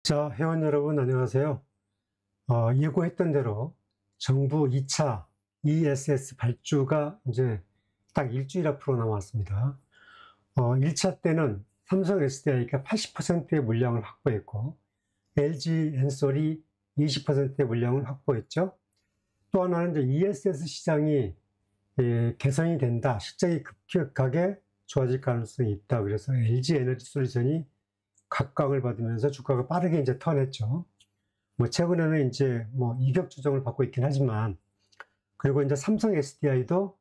자, 회원 여러분 안녕하세요. 예고했던 대로 정부 2차 ESS 발주가 이제 딱 일주일 앞으로 남았습니다. 1차 때는 삼성 SDI가 80%의 물량을 확보했고 LG 엔솔이 20%의 물량을 확보했죠. 또 하나는 이제 ESS 시장이 개선이 된다, 실적이 급격하게 좋아질 가능성이 있다. 그래서 LG 에너지 솔루션이 각광을 받으면서 주가가 빠르게 이제 턴했죠. 최근에는 이제 이격 조정을 받고 있긴 하지만, 그리고 이제 삼성 SDI도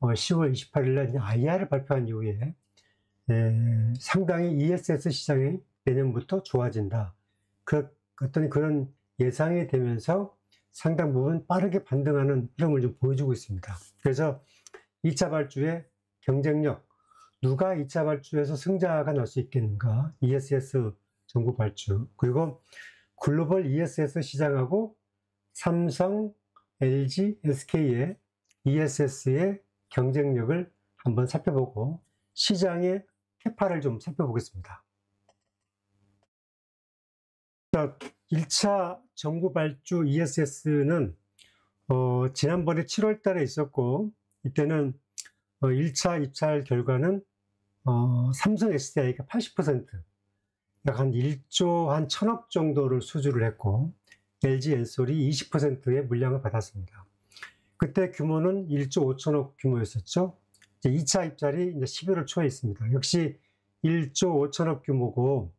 10월 28일 날 IR을 발표한 이후에 상당히 ESS 시장이 내년부터 좋아진다, 어떤 그런 예상이 되면서 상당 부분 빠르게 반등하는 흐름을 좀 보여주고 있습니다. 그래서 2차 발주의 경쟁력, 누가 2차 발주에서 승자가 날 수 있겠는가? ESS 정부 발주, 그리고 글로벌 ESS 시장하고 삼성, LG, SK의 ESS의 경쟁력을 한번 살펴보고 시장의 캐파를 좀 살펴보겠습니다. 자, 1차 정부 발주 ESS는 지난번에 7월 달에 있었고, 이때는 1차 입찰 결과는 삼성 SDI가 80%, 약 한 1조 한 1000억 정도를 수주를 했고, LG 엔솔이 20%의 물량을 받았습니다. 그때 규모는 1조 5천억 규모였었죠. 이제 2차 입찰이 이제 11월 초에 있습니다. 역시 1조 5천억 규모고,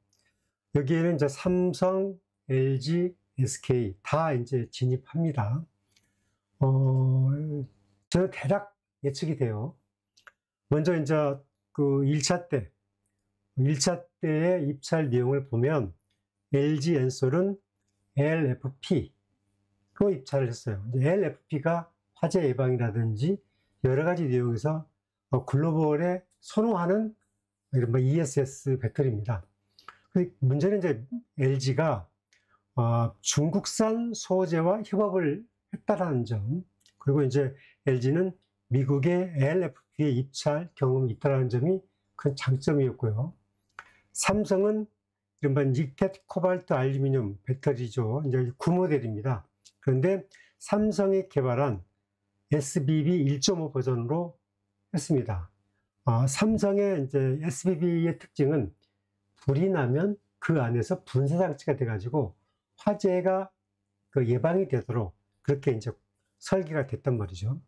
여기에는 이제 삼성, LG, SK 다 이제 진입합니다. 저는 대략 예측이 돼요. 먼저 이제 그 1차 때의 입찰 내용을 보면 LG 엔솔은 LFP로 입찰을 했어요. LFP가 화재 예방이라든지 여러 가지 내용에서 글로벌에 선호하는 이른바 ESS 배터리입니다. 문제는 이제 LG가 중국산 소재와 협업을 했다라는 점, 그리고 이제 LG는 미국의 LFP의 입찰 경험이 있다는 점이 큰 장점이었고요. 삼성은 이른바 니켈, 코발트, 알루미늄 배터리죠. 이제 9모델입니다. 그런데 삼성이 개발한 SBB 1.5 버전으로 했습니다. 삼성의 이제 SBB의 특징은 불이 나면 그 안에서 분사 장치가 돼가지고 화재가 예방이 되도록 그렇게 이제 설계가 됐단 말이죠.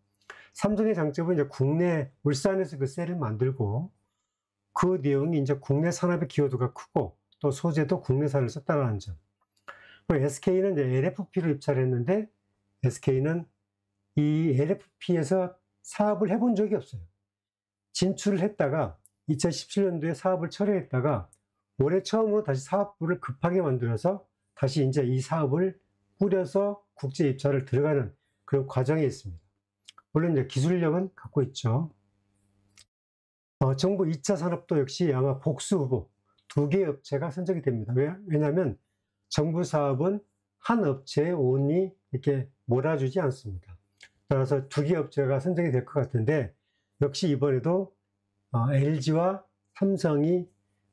삼성의 장점은 이제 국내 울산에서 그 셀을 만들고, 그 내용이 이제 국내 산업의 기여도가 크고 또 소재도 국내산을 썼다는 점. SK는 이제 LFP로 입찰했는데 SK는 이 LFP에서 사업을 해본 적이 없어요. 진출을 했다가 2017년도에 사업을 철회했다가 올해 처음으로 다시 사업부를 급하게 만들어서 다시 이제 이 사업을 꾸려서 국제 입찰을 들어가는 그런 과정에 있습니다. 물론 이제 기술력은 갖고 있죠. 정부 2차 산업도 역시 아마 복수 후보 2개 업체가 선정이 됩니다. 왜냐하면 정부 사업은 한 업체에 온리 이렇게 몰아주지 않습니다. 따라서 2개 업체가 선정이 될 것 같은데, 역시 이번에도 LG와 삼성이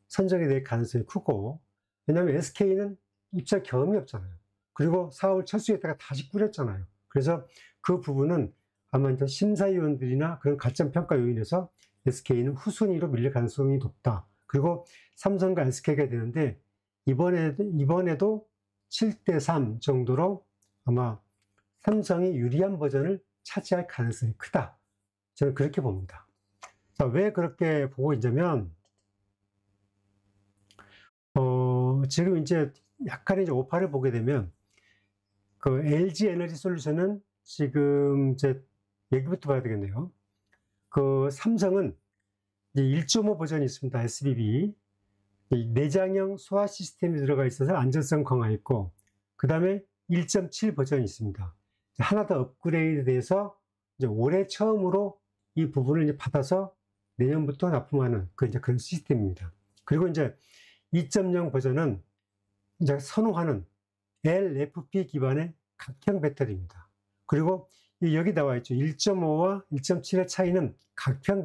선정이 될 가능성이 크고, 왜냐하면 SK는 입찰 경험이 없잖아요. 그리고 사업을 철수했다가 다시 꾸렸잖아요. 그래서 그 부분은 아마 이제 심사위원들이나 그런 가점평가 요인에서 SK는 후순위로 밀릴 가능성이 높다. 그리고 삼성과 SK가 되는데 이번에도 7대3 정도로 아마 삼성이 유리한 버전을 차지할 가능성이 크다. 저는 그렇게 봅니다. 자, 왜 그렇게 보고 있냐면, 지금 이제 약간의 이제 오파를 보게 되면, 그 LG 에너지 솔루션은 지금 이제 얘기부터 봐야 되겠네요. 그 삼성은 이제 1.5 버전이 있습니다. SBB. 내장형 소화 시스템이 들어가 있어서 안전성 강화했고, 그 다음에 1.7 버전이 있습니다. 하나 더 업그레이드 돼서 이제 올해 처음으로 이 부분을 이제 받아서 내년부터 납품하는 그런 시스템입니다. 그리고 이제 2.0 버전은 이제 선호하는 LFP 기반의 각형 배터리입니다. 그리고 여기 나와 있죠. 1.5와 1.7의 차이는 각형.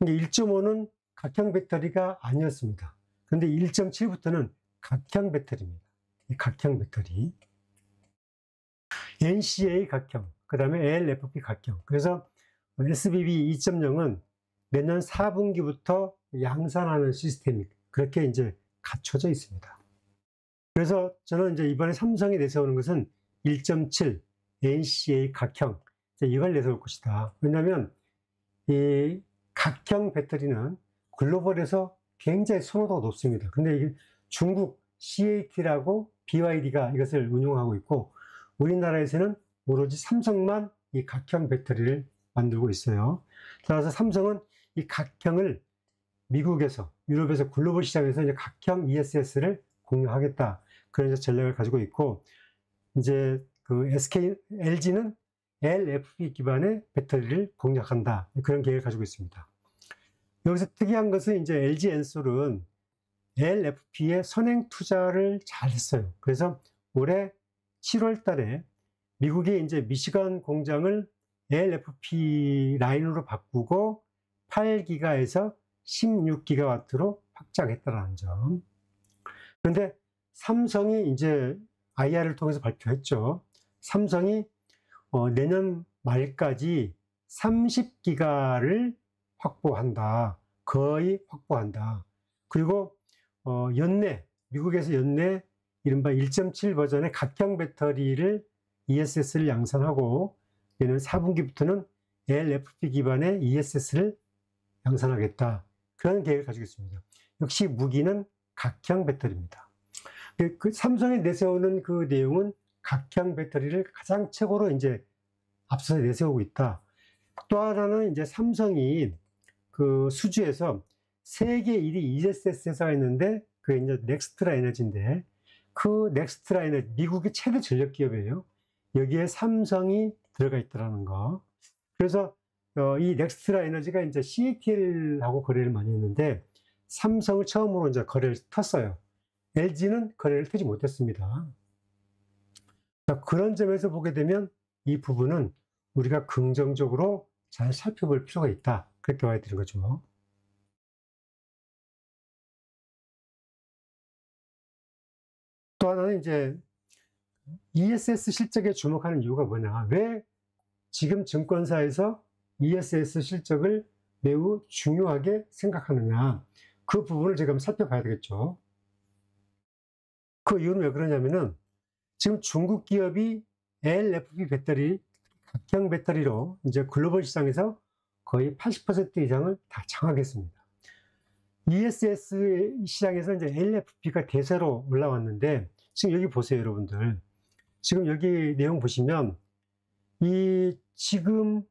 1.5는 각형 배터리가 아니었습니다. 그런데 1.7부터는 각형 배터리입니다. 이 각형 배터리. NCA 각형, 그 다음에 LFP 각형. 그래서 SBB 2.0은 내년 4분기부터 양산하는 시스템이 그렇게 이제 갖춰져 있습니다. 그래서 저는 이제 이번에 삼성이 내세우는 것은 1.7 NCA 각형, 이걸 내세울 것이다. 왜냐하면 이 각형 배터리는 글로벌에서 굉장히 선호도가 높습니다. 근데 이게 중국 CAT라고 BYD가 이것을 운용하고 있고, 우리나라에서는 오로지 삼성만 이 각형 배터리를 만들고 있어요. 따라서 삼성은 이 각형을 미국에서, 유럽에서 글로벌 시장에서 이제 각형 ESS를 공유하겠다. 그런 전략을 가지고 있고, 이제 그 LG는 LFP 기반의 배터리를 공략한다. 그런 계획을 가지고 있습니다. 여기서 특이한 것은 이제 LG 엔솔은 LFP에 선행 투자를 잘 했어요. 그래서 올해 7월 달에 미국의 이제 미시간 공장을 LFP 라인으로 바꾸고 8기가에서 16기가와트로 확장했다는 점. 그런데 삼성이 이제 IR을 통해서 발표했죠. 삼성이 내년 말까지 30기가를 확보한다. 거의 확보한다. 그리고 연내, 미국에서 연내 이른바 1.7 버전의 각형 배터리를 ESS를 양산하고 내년 4분기부터는 LFP 기반의 ESS를 양산하겠다. 그런 계획을 가지고 있습니다. 역시 무기는 각형 배터리입니다. 그 삼성이 내세우는 그 내용은 각형 배터리를 가장 최고로 이제 앞서서 내세우고 있다. 또 하나는 이제 삼성이 그 수주에서 세계 1위 ESS 회사가 있는데 그게 이제 넥스트라 에너지인데, 그 넥스트라 에너지, 미국의 최대 전력 기업이에요. 여기에 삼성이 들어가 있더라는 거. 그래서 이 넥스트라 에너지가 이제 CATL하고 거래를 많이 했는데 삼성을 처음으로 이제 거래를 텄어요. LG는 거래를 트지 못했습니다. 자, 그런 점에서 보게 되면 이 부분은 우리가 긍정적으로 잘 살펴볼 필요가 있다. 그렇게 봐야 되는 거죠. 또 하나는 이제 ESS 실적에 주목하는 이유가 뭐냐. 왜 지금 증권사에서 ESS 실적을 매우 중요하게 생각하느냐. 그 부분을 제가 한번 살펴봐야 되겠죠. 그 이유는 왜 그러냐면은 지금 중국 기업이 LFP 배터리, 각형 배터리로 이제 글로벌 시장에서 거의 80% 이상을 다 장악했습니다. ESS 시장에서 이제 LFP가 대세로 올라왔는데, 지금 여기 보세요, 여러분들. 지금 여기 내용 보시면, 이 지금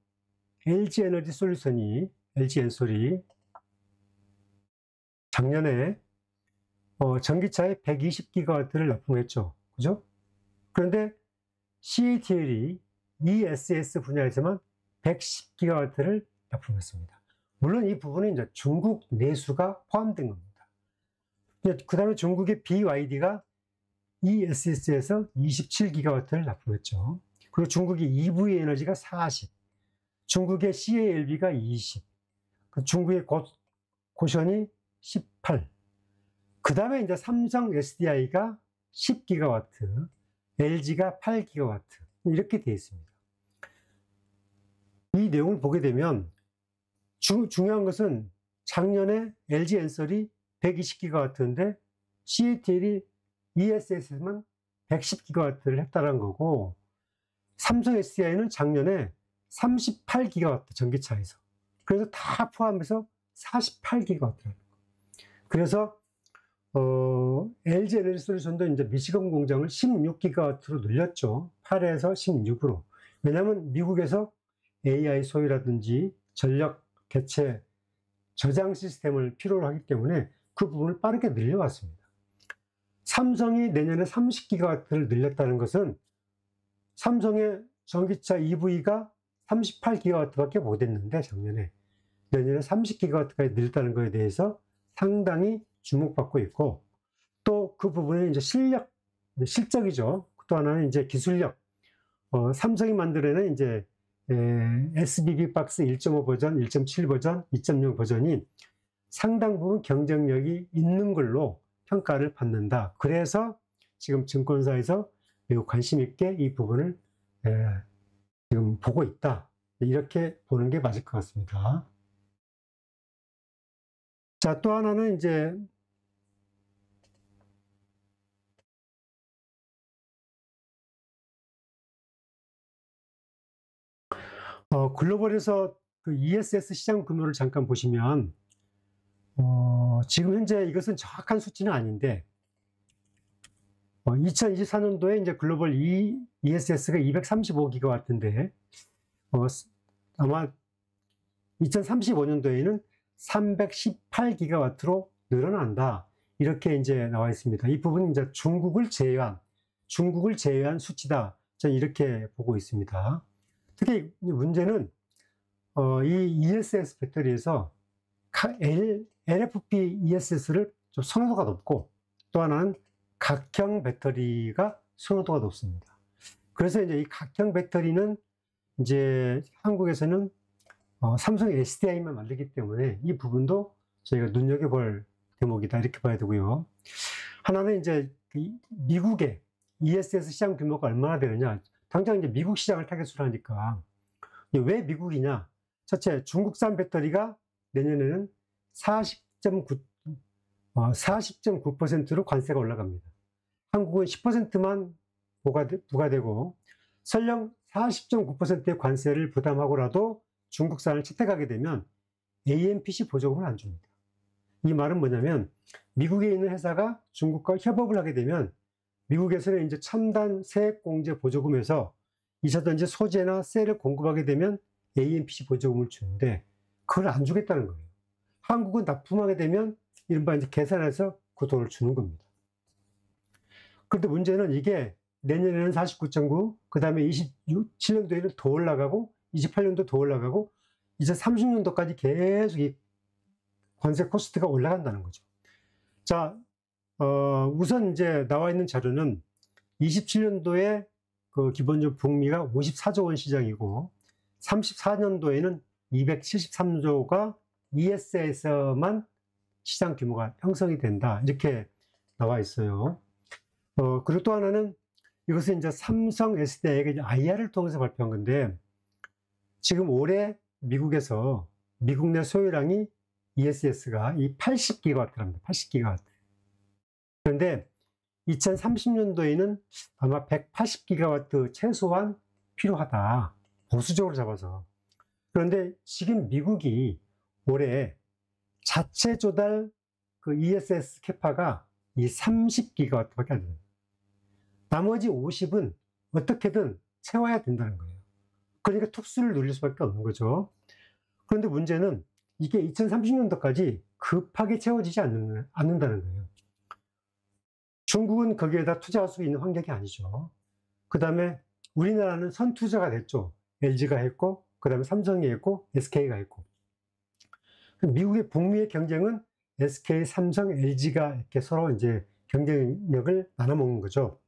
LG 에너지 솔루션이, LG 엔솔이 작년에 전기차에 120기가와트를 납품했죠. 그죠? 그런데 CATL이 ESS 분야에서만 110기가와트를 납품했습니다. 물론 이 부분은 이제 중국 내수가 포함된 겁니다. 그 다음에 중국의 BYD가 ESS에서 27기가와트를 납품했죠. 그리고 중국의 EV 에너지가 40, 중국의 CALB가 20, 중국의 고션이 18, 그 다음에 이제 삼성 SDI가 10기가와트, LG가 8기가와트, 이렇게 되어 있습니다. 이 내용을 보게 되면 중요한 것은 작년에 LG 엔솔이 120기가와트인데 CATL이 ESS만 110기가와트를 했다는 거고, 삼성 SDI는 작년에 38기가와트 전기차에서, 그래서 다 포함해서 48기가와트라는 거. 그래서 LG 에너지 솔루션도 이제 미시건 공장을 16기가와트로 늘렸죠. 8에서 16으로. 왜냐하면 미국에서 AI 소유라든지 전력 대체 저장 시스템을 필요로 하기 때문에 그 부분을 빠르게 늘려왔습니다. 삼성이 내년에 30기가와트를 늘렸다는 것은 삼성의 전기차 EV가 38기가와트밖에 못했는데 작년에, 내년에 30기가와트까지 늘렸다는 것에 대해서 상당히 주목받고 있고, 또 그 부분은 이제 실적이죠. 또 하나는 이제 기술력. 삼성이 만들어낸 이제 SBB 박스 1.5 버전, 1.7 버전, 2.0 버전이 상당 부분 경쟁력이 있는 걸로 평가를 받는다. 그래서 지금 증권사에서 매우 관심 있게 이 부분을 지금 보고 있다. 이렇게 보는 게 맞을 것 같습니다. 자, 또 하나는 이제 글로벌에서 그 ESS 시장 규모를 잠깐 보시면 지금 현재 이것은 정확한 수치는 아닌데 2024년도에 이제 글로벌 ESS가 235기가와트인데 아마 2035년도에는 318기가와트로 늘어난다. 이렇게 이제 나와 있습니다. 이 부분은 이제 중국을 제외한 수치다. 저는 이렇게 보고 있습니다. 특히 문제는 이 ESS 배터리에서 LFP ESS를 좀 선호도가 높고, 또 하나는 각형 배터리가 선호도가 높습니다. 그래서 이제 이 각형 배터리는 이제 한국에서는 삼성 SDI만 만들기 때문에 이 부분도 저희가 눈여겨볼 대목이다. 이렇게 봐야 되고요. 하나는 이제 미국의 ESS 시장 규모가 얼마나 되느냐. 당장 이제 미국 시장을 타겟으로 하니까 왜 미국이냐? 첫째, 중국산 배터리가 내년에는 40.9%로 관세가 올라갑니다. 한국은 10%만 부과되고 설령 40.9%의 관세를 부담하고라도 중국산을 채택하게 되면 AMPC 보조금을 안 줍니다. 이 말은 뭐냐면 미국에 있는 회사가 중국과 협업을 하게 되면 미국에서는 이제 첨단 세액공제 보조금에서 이사든지 소재나 셀을 공급하게 되면 AMPC 보조금을 주는데 그걸 안 주겠다는 거예요. 한국은 납품하게 되면 이른바 이제 계산해서 그 돈을 주는 겁니다. 그런데 문제는 이게 내년에는 49.9, 그 다음에 27년도에는 더 올라가고, 28년도 더 올라가고, 이제 30년도까지 계속 이 관세 코스트가 올라간다는 거죠. 자, 우선 이제 나와 있는 자료는 27년도에 그 기본적으로 북미가 54조 원 시장이고, 34년도에는 273조가 ES에서만 시장 규모가 형성이 된다. 이렇게 나와 있어요. 그리고 또 하나는 이것은 이제 삼성 SDI가 IR을 통해서 발표한 건데, 지금 올해 미국에서 미국 내 소유량이 ESS가 이 80기가와트랍니다. 80기가와트. 그런데 2030년도에는 아마 180기가와트 최소한 필요하다. 보수적으로 잡아서. 그런데 지금 미국이 올해 자체 조달 그 ESS 캐파가 이 30기가와트밖에 안 됩니다. 나머지 50은 어떻게든 채워야 된다는 거예요. 그러니까 특수를 누릴 수밖에 없는 거죠. 그런데 문제는 이게 2030년도까지 급하게 채워지지 않는다는 거예요. 중국은 거기에다 투자할 수 있는 환경이 아니죠. 그 다음에 우리나라는 선투자가 됐죠. LG가 했고, 그 다음에 삼성이 했고, SK가 했고. 미국의 북미의 경쟁은 SK, 삼성, LG가 이렇게 서로 이제 경쟁력을 나눠먹는 거죠.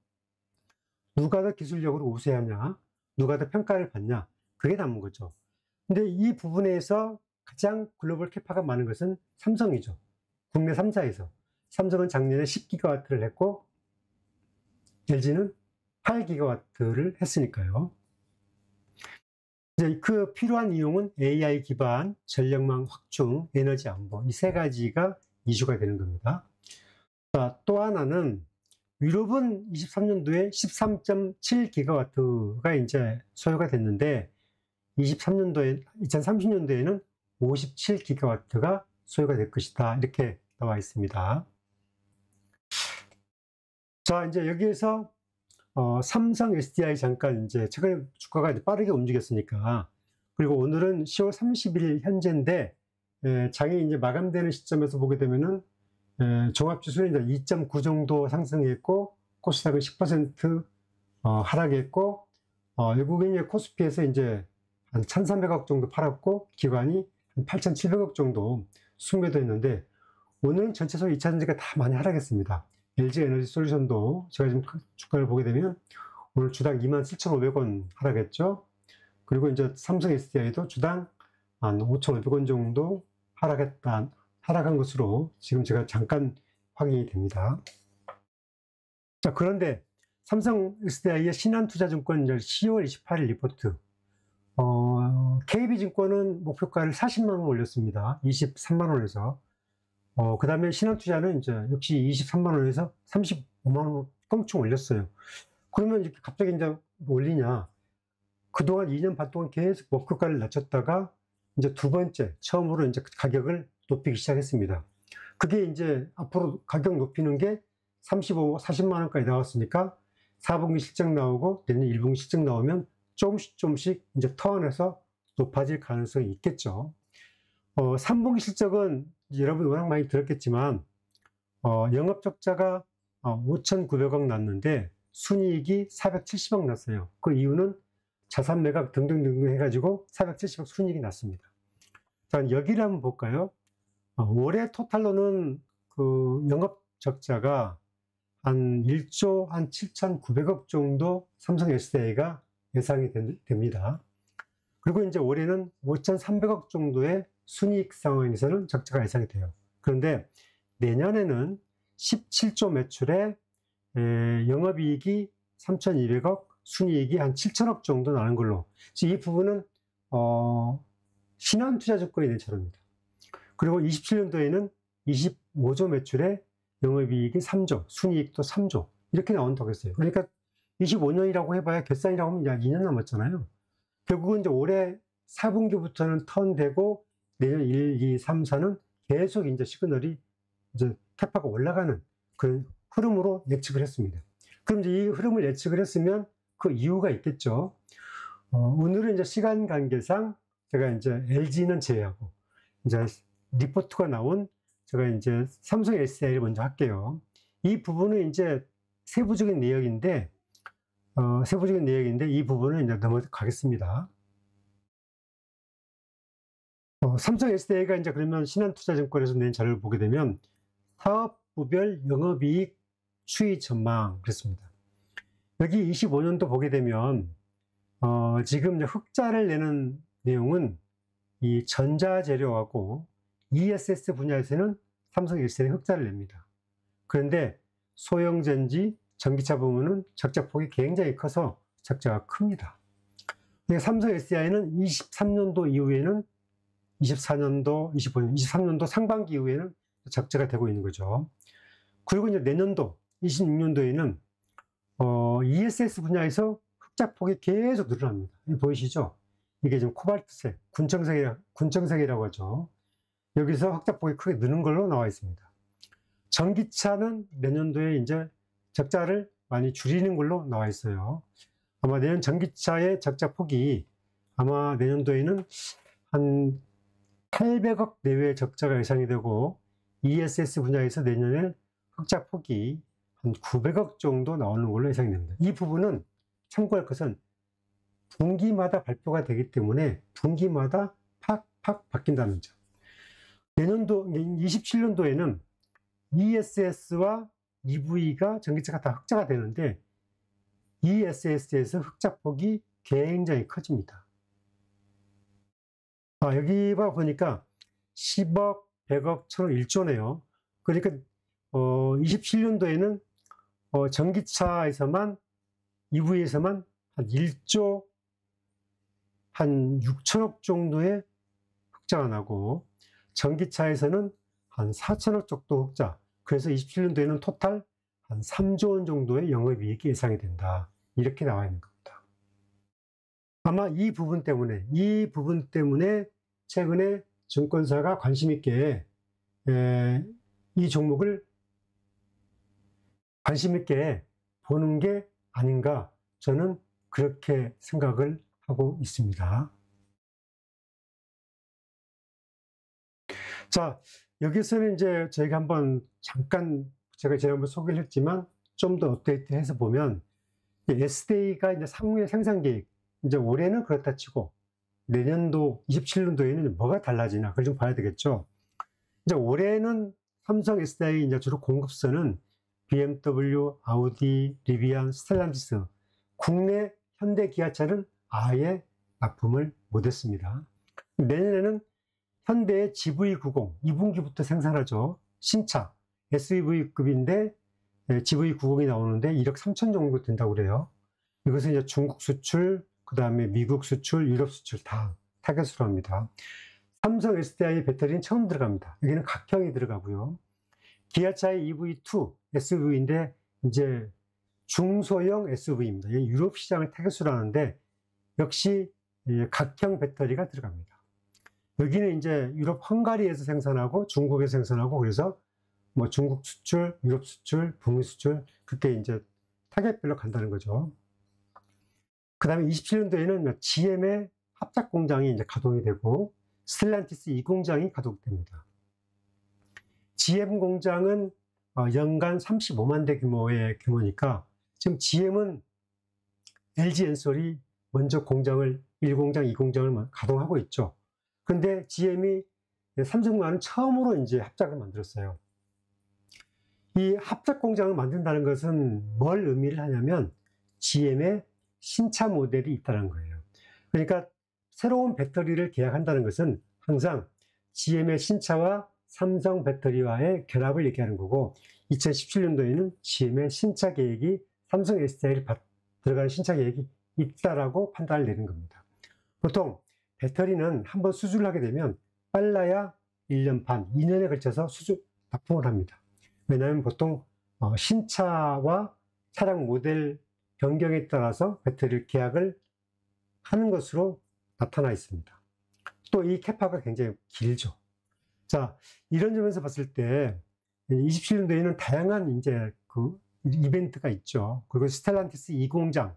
누가 더 기술력으로 우세하냐, 누가 더 평가를 받냐, 그게 남은 거죠. 근데 이 부분에서 가장 글로벌 캐파가 많은 것은 삼성이죠. 국내 3사에서. 삼성은 작년에 10기가와트를 했고, LG는 8기가와트를 했으니까요. 이제 그 필요한 이용은 AI 기반, 전력망 확충, 에너지 안보, 이 세 가지가 이슈가 되는 겁니다. 자, 또 하나는 유럽은 23년도에 13.7기가와트가 이제 소요가 됐는데 2030년도에는 57기가와트가 소요가 될 것이다. 이렇게 나와 있습니다. 자, 이제 여기에서 삼성 SDI 잠깐 이제 최근에 주가가 이제 빠르게 움직였으니까, 그리고 오늘은 10월 30일 현재인데 장이 이제 마감되는 시점에서 보게 되면은 종합지수는 이제 2.9 정도 상승했고, 코스닥은 10% 하락했고, 외국인의 코스피에서 이제 한 1,300억 정도 팔았고, 기관이 한 8,700억 정도 순매도했는데, 오늘은 전체적으로 2차전지가 다 많이 하락했습니다. LG에너지솔루션도 제가 지금 주가를 보게 되면 오늘 주당 27,500원 하락했죠. 그리고 이제 삼성 SDI도 주당 한 5,500원 정도 하락한 것으로 지금 제가 잠깐 확인이 됩니다. 자, 그런데 삼성 SDI의 신한투자증권 10월 28일 리포트, KB증권은 목표가를 40만 원 올렸습니다. 23만 원에서. 그 다음에 신한투자는 이제 역시 23만 원에서 35만 원 껑충 올렸어요. 그러면 이렇게 갑자기 이제 올리냐? 그동안 2년 반 동안 계속 목표가를 낮췄다가 이제 두 번째, 처음으로 이제 가격을 높이기 시작했습니다. 그게 이제 앞으로 가격 높이는 게 40만 원까지 나왔으니까 4분기 실적 나오고 내년 1분기 실적 나오면 조금씩 이제 턴해서 높아질 가능성이 있겠죠. 3분기 실적은 여러분 워낙 많이 들었겠지만, 영업 적자가 5,900억 났는데 순이익이 470억 났어요. 그 이유는 자산 매각 등등등 해가지고 470억 순이익이 났습니다. 자, 여기를 한번 볼까요? 올해 토탈로는 그 영업 적자가 한 1조 한 7,900억 정도 삼성 SDI가 예상이 됩니다. 그리고 이제 올해는 5,300억 정도의 순이익 상황에서는 적자가 예상이 돼요. 그런데 내년에는 17조 매출에 영업이익이 3,200억, 순이익이 한 7천억 정도 나는 걸로. 이 부분은 신한투자증권이 낸 자료입니다. 그리고 27년도에는 25조 매출에 영업이익이 3조, 순이익도 3조 이렇게 나온다고 했어요. 그러니까 25년이라고 해봐야 결산이라고 하면 약 2년 남았잖아요. 결국은 이제 올해 4분기부터는 턴되고 내년 1, 2, 3, 4는 계속 이제 시그널이 이제 캐파가 올라가는 그런 흐름으로 예측을 했습니다. 그럼 이제 이 흐름을 예측을 했으면 그 이유가 있겠죠. 오늘은 이제 시간 관계상 제가 이제 LG는 제외하고 이제 리포트가 나온 제가 이제 삼성 SDI를 먼저 할게요. 이 부분은 이제 세부적인 내역인데 이 부분은 이제 넘어가겠습니다. 삼성 SDI가 이제 그러면 신한투자증권에서 낸 자료를 보게 되면 사업부별 영업이익 추이 전망 그랬습니다. 여기 25년도 보게 되면 지금 이제 흑자를 내는 내용은 이 전자재료하고 ESS 분야에서는 삼성 SDI 흑자를 냅니다. 그런데 소형전지, 전기차 부문은 적자폭이 굉장히 커서 적자가 큽니다. 삼성 SDI는 23년도 이후에는 24년도, 25년, 23년도 상반기 이후에는 적자가 되고 있는 거죠. 그리고 이제 내년도, 26년도에는 ESS 분야에서 흑자폭이 계속 늘어납니다. 보이시죠? 이게 지금 코발트색, 군청색이라고 하죠. 여기서 흑자폭이 크게 느는 걸로 나와 있습니다. 전기차는 내년도에 이제 적자를 많이 줄이는 걸로 나와 있어요. 아마 내년 전기차의 적자폭이 아마 내년도에는 한 800억 내외의 적자가 예상이 되고 ESS 분야에서 내년에 흑자폭이 한 900억 정도 나오는 걸로 예상이 됩니다. 이 부분은 참고할 것은 분기마다 발표가 되기 때문에 분기마다 팍팍 바뀐다는 점. 내년도 27년도에는 ESS와 EV가 전기차가 다 흑자가 되는데 ESS에서 흑자폭이 굉장히 커집니다. 여기 보니까 10억, 100억, 1000억, 1조네요. 그러니까 27년도에는 전기차에서만 EV에서만 한 1조 한 6천억 정도의 흑자가 나고 전기차에서는 한 4천억 정도 흑자. 그래서 27년도에는 토탈 한 3조 원 정도의 영업이익이 예상이 된다. 이렇게 나와 있는 겁니다. 아마 이 부분 때문에 최근에 증권사가 관심 있게 이 종목을 관심 있게 보는 게 아닌가 저는 그렇게 생각을 하고 있습니다. 자, 여기서는 이제 저희가 한번 잠깐 제가 지난번 소개를 했지만 좀 더 업데이트해서 보면 SDI가 이제 향후의 생산 계획 이제 올해는 그렇다 치고 내년도 27년도에는 뭐가 달라지나 그걸 좀 봐야 되겠죠. 이제 올해는 삼성 SDI 이제 주로 공급선은 BMW, 아우디, 리비안, 스텔란티스 국내 현대 기아차는 아예 납품을 못했습니다. 내년에는 현대의 GV90 2분기부터 생산하죠. 신차 SUV급인데 GV90이 나오는데 1억 3천 정도 된다고 그래요. 이것은 이제 중국 수출, 그 다음에 미국 수출, 유럽 수출 다 타겟으로 합니다. 삼성 SDI 배터리는 처음 들어갑니다. 여기는 각형이 들어가고요. 기아차의 EV2 SUV인데 이제 중소형 SUV입니다. 유럽 시장을 타겟으로 하는데 역시 각형 배터리가 들어갑니다. 여기는 이제 유럽 헝가리에서 생산하고 중국에서 생산하고 그래서 뭐 중국 수출, 유럽 수출, 북미 수출 그렇게 이제 타겟별로 간다는 거죠. 그 다음에 27년도에는 GM의 합작 공장이 이제 가동이 되고 스텔란티스 2공장이 가동됩니다. GM 공장은 연간 35만 대 규모의 규모니까 지금 GM은 LG 엔솔이 먼저 공장을 1공장, 2공장을 가동하고 있죠. 그런데 GM이 삼성과는 처음으로 이제 합작을 만들었어요. 이 합작 공장을 만든다는 것은 뭘 의미를 하냐면 GM의 신차 모델이 있다는 거예요. 그러니까 새로운 배터리를 계약한다는 것은 항상 GM의 신차와 삼성 배터리와의 결합을 얘기하는 거고 2017년도에는 GM의 신차 계획이 삼성 SDI를 들어가는 신차 계획이 있다라고 판단을 내린 겁니다. 보통 배터리는 한번 수주를 하게 되면 빨라야 1년 반, 2년에 걸쳐서 납품을 합니다. 왜냐하면 보통 신차와 차량 모델 변경에 따라서 배터리 계약을 하는 것으로 나타나 있습니다. 또 이 캐파가 굉장히 길죠. 자, 이런 점에서 봤을 때 27년도에는 다양한 이제 그 이벤트가 있죠. 그리고 스텔란티스 2공장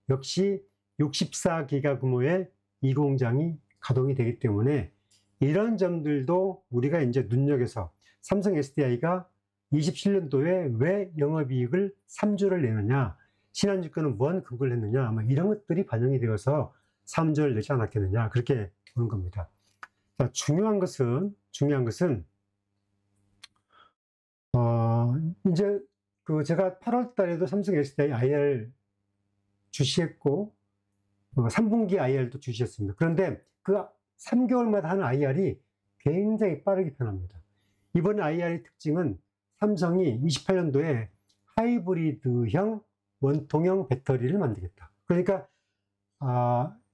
역시 64기가 규모의 2공장이 가동이 되기 때문에 이런 점들도 우리가 이제 눈여겨서 삼성 SDI가 27년도에 왜 영업이익을 3조를 내느냐, 신한증권은 뭔 근거를 했느냐, 아마 이런 것들이 반영이 되어서 3조를 내지 않았겠느냐, 그렇게 보는 겁니다. 자, 중요한 것은, 이제 제가 8월 달에도 삼성 SDI IR 주시했고, 3분기 IR도 주시했습니다. 그런데 그 3개월마다 하는 IR이 굉장히 빠르게 변합니다. 이번 IR의 특징은 삼성이 28년도에 하이브리드형 원통형 배터리를 만들겠다. 그러니까,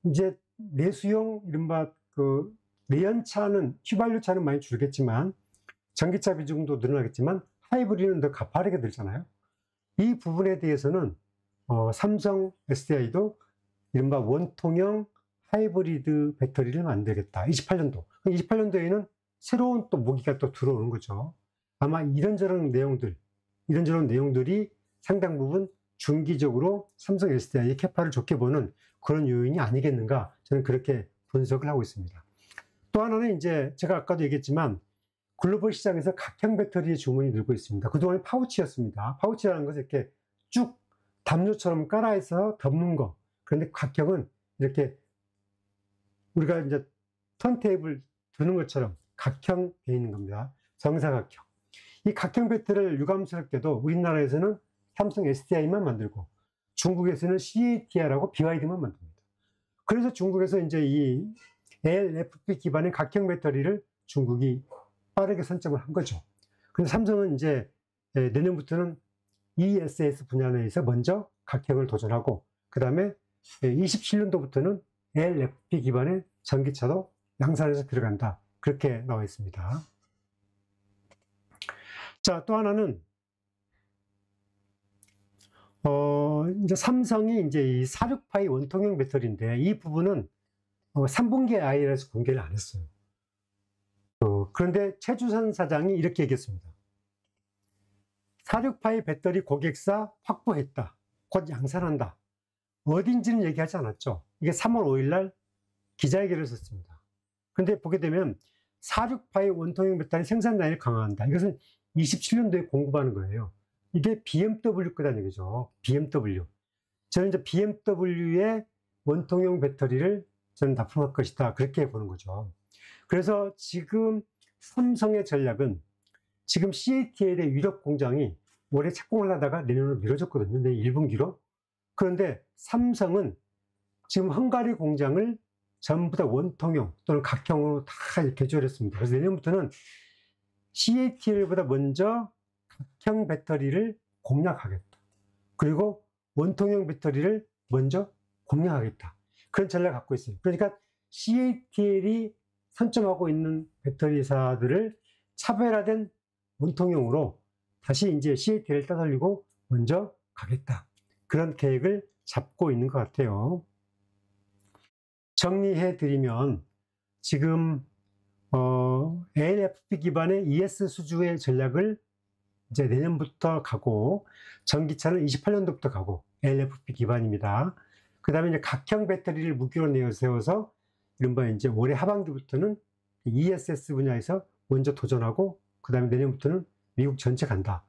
이제 내수용, 이른바 내연차는, 휘발유차는 많이 줄겠지만, 전기차 비중도 늘어나겠지만, 하이브리드는 더 가파르게 늘잖아요. 이 부분에 대해서는, 삼성 SDI도 이른바 원통형 하이브리드 배터리를 만들겠다. 28년도. 28년도에는 새로운 또 무기가 또 들어오는 거죠. 아마 이런저런 내용들이 상당 부분 중기적으로 삼성 SDI의 캐파를 좋게 보는 그런 요인이 아니겠는가, 저는 그렇게 분석을 하고 있습니다. 또 하나는 이제 제가 아까도 얘기했지만 글로벌 시장에서 각형 배터리의 주문이 늘고 있습니다. 그동안에 파우치였습니다. 파우치라는 것은 이렇게 쭉 담요처럼 깔아서 덮는 거. 그런데 각형은 이렇게 우리가 이제 턴테이블 두는 것처럼 각형 되어 있는 겁니다. 정사각형. 이 각형 배터리를 유감스럽게도 우리나라에서는 삼성 SDI만 만들고 중국에서는 CATL하고 BYD만 만듭니다. 그래서 중국에서 이제 이 LFP 기반의 각형 배터리를 중국이 빠르게 선점을 한 거죠. 근데 삼성은 이제 내년부터는 ESS 분야 내에서 먼저 각형을 도전하고 그 다음에 27년도부터는 LFP 기반의 전기차도 양산해서 들어간다. 그렇게 나와 있습니다. 자, 또 하나는 이제 삼성이 이제 이 46파이 원통형 배터리인데 이 부분은 3분기 IR에서 공개를 안 했어요. 그런데 최주선 사장이 이렇게 얘기했습니다. 46파이 배터리 고객사 확보했다. 곧 양산한다. 어딘지는 얘기하지 않았죠. 이게 3월 5일 날 기자회견을 했었습니다. 그런데 보게 되면 46파이 원통형 배터리 생산 라인을 강화한다. 이것은 27년도에 공급하는 거예요. 이게 BMW 거다는 얘기죠. BMW. 저는 이제 BMW의 원통형 배터리를 저는 납품할 것이다. 그렇게 보는 거죠. 그래서 지금 삼성의 전략은 지금 CATL의 유럽 공장이 올해 착공을 하다가 내년으로 미뤄졌거든요. 내 1분기로. 그런데 삼성은 지금 헝가리 공장을 전부 다 원통형 또는 각형으로 다 개조를 했습니다. 그래서 내년부터는 CATL보다 먼저 각형 배터리를 공략하겠다. 그리고 원통형 배터리를 먼저 공략하겠다. 그런 전략을 갖고 있어요. 그러니까 CATL이 선점하고 있는 배터리사들을 차별화된 원통형으로 다시 이제 CATL을 따돌리고 먼저 가겠다. 그런 계획을 잡고 있는 것 같아요. 정리해 드리면 지금 ALFP 기반의 ES 수주의 전략을 이제 내년부터 가고, 전기차는 28년도부터 가고 ALFP 기반입니다. 그 다음에 이제 각형 배터리를 무기로 내세워서 이른바 이제 올해 하반기부터는 ESS 분야에서 먼저 도전하고, 그 다음에 내년부터는 미국 전체 간다.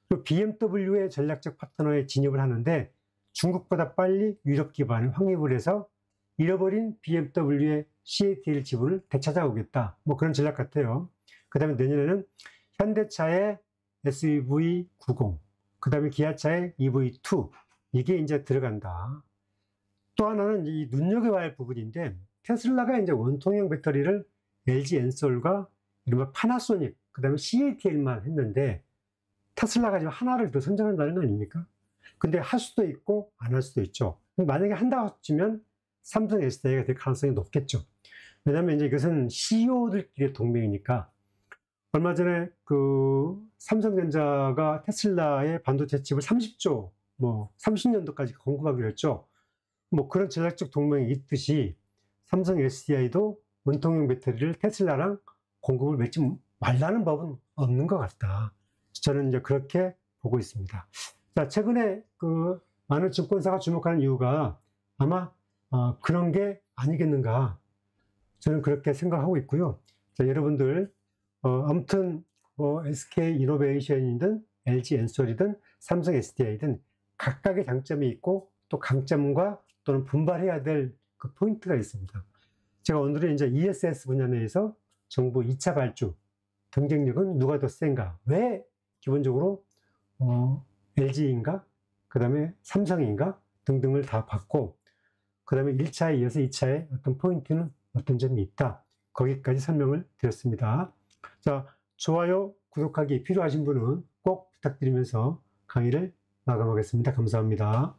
그리고 BMW의 전략적 파트너에 진입을 하는데 중국보다 빨리 유럽 기반을 확립을 해서 잃어버린 BMW의 CATL 지분을 되찾아오겠다. 뭐 그런 전략 같아요. 그 다음에 내년에는 현대차의 SUV90, 그 다음에 기아차의 EV2, 이게 이제 들어간다. 또 하나는 이 눈여겨봐야 할 부분인데, 테슬라가 이제 원통형 배터리를 LG 엔솔과 이른바 파나소닉, 그 다음에 CATL만 했는데, 테슬라가 지금 하나를 더 선정한다는 거 아닙니까? 근데 할 수도 있고 안 할 수도 있죠. 만약에 한다고 치면 삼성 SDI가 될 가능성이 높겠죠. 왜냐하면 이제 이것은 CEO들끼리의 동맹이니까. 얼마 전에 그 삼성전자가 테슬라의 반도체 칩을 30조, 뭐 30년도까지 공급하기로 했죠. 뭐 그런 전략적 동맹이 있듯이 삼성 SDI도 원통형 배터리를 테슬라랑 공급을 맺지 말라는 법은 없는 것 같다. 저는 이제 그렇게 보고 있습니다. 자, 최근에 그 많은 증권사가 주목하는 이유가 아마 그런 게 아니겠는가, 저는 그렇게 생각하고 있고요. 자, 여러분들 아무튼 뭐 SK 이노베이션이든 LG 엔솔이든 삼성 SDI든 각각의 장점이 있고 또 강점과 또는 분발해야 될 그 포인트가 있습니다. 제가 오늘은 이제 ESS 분야 내에서 정부 2차 발주 경쟁력은 누가 더 센가, 왜 기본적으로 LG인가, 그 다음에 삼성인가 등등을 다 봤고, 그 다음에 1차에 이어서 2차에 어떤 포인트는 어떤 점이 있다, 거기까지 설명을 드렸습니다. 자, 좋아요, 구독하기 필요하신 분은 꼭 부탁드리면서 강의를 마감하겠습니다. 감사합니다.